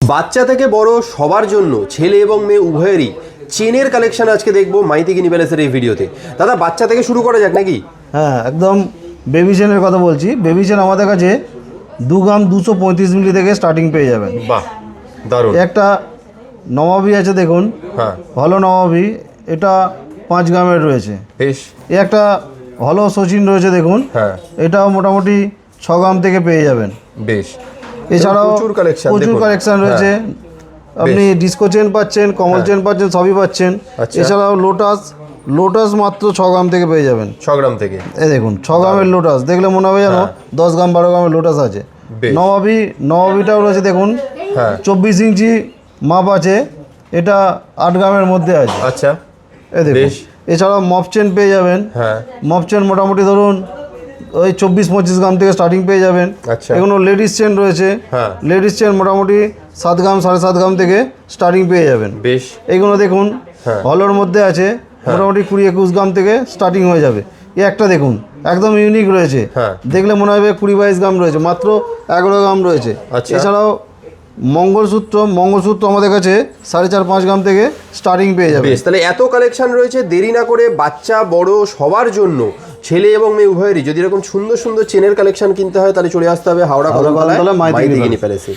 বাচ্চা থেকে বড় সবার জন্য ছেলে এবং মেয়ে উভয়েরই চেনের কালেকশন আজকে দেখবো মাইতি গিনি প্যালেসের এই ভিডিওতে। দাদা বাচ্চা থেকে শুরু করা যাক নাকি? হ্যাঁ, একদম বেবি চেনের কথা বলছি। বেবি চেন আমাদের কাছে 2 গ্রাম 235 মিলি থেকে স্টার্টিং পেয়ে যাবেন। বাহ, দারুণ। একটা নবাবী আছে দেখুন, হ্যাঁ, হলো নবাবী, এটা 5 গ্রামের রয়েছে। বেশ। একটা হলো সচিন রয়েছে দেখুন, হ্যাঁ, এটাও মোটামুটি 6 গ্রাম থেকে পেয়ে যাবেন। বেশ। এছাড়াও প্রচুর কালেকশন রয়েছে। আপনি ডিস্কো চেন পাচ্ছেন, কমল চেন পাচ্ছেন, সবই পাচ্ছেন। আচ্ছা। এছাড়াও লোটাস মাত্র 6 গ্রাম থেকে পেয়ে যাবেন। 6 গ্রাম থেকে। এই দেখুন 6 গ্রামের লোটাস, দেখলে মনে হবে যেন 10 গ্রাম 12 গ্রামের লোটাস আছে। বেশ। নবাবিটাও রয়েছে দেখুন, হ্যাঁ, 24 ইঞ্চি মাপ আছে, এটা 8 গ্রামের মধ্যে আছে। আচ্ছা, এই দেখুন। বেশ। এছাড়াও মপ চেন পেয়ে যাবেন। হ্যাঁ, মপ চেন মোটামুটি ধরুন ওই 24-25 গ্রাম থেকে স্টার্টিং পেয়ে যাবেন। আচ্ছা। এগুলো লেডিস চেন রয়েছে। হ্যাঁ, লেডিস চেন মোটামুটি 7 গ্রাম 7.5 গ্রাম থেকে স্টার্টিং পেয়ে যাবেন। বেশ। এইগুলো দেখুন হ্যাঁ, হলোর মধ্যে আছে, মোটামুটি 20-21 গ্রাম থেকে স্টার্টিং হয়ে যাবে। এই একটা দেখুন একদম ইউনিক রয়েছে, হ্যাঁ, দেখলে মনে হবে 20-22 গ্রাম রয়েছে, মাত্র 11 গ্রাম রয়েছে। আচ্ছা। এছাড়াও মঙ্গলসূত্র আমাদের কাছে 4.5-5 গ্রাম থেকে স্টার্টিং পেয়ে যাবে। বেশ। তাহলে এত কালেকশন রয়েছে, দেরি না করে বাচ্চা বড় সবার জন্য, ছেলে এবং মেয়ে উভয়েরই যদি এরকম সুন্দর সুন্দর চেনের কালেকশন কিনতে হয় তাহলে চলে আসতে হবে হাওড়া কদমতলায় মাইতি গিনি প্যালেসে।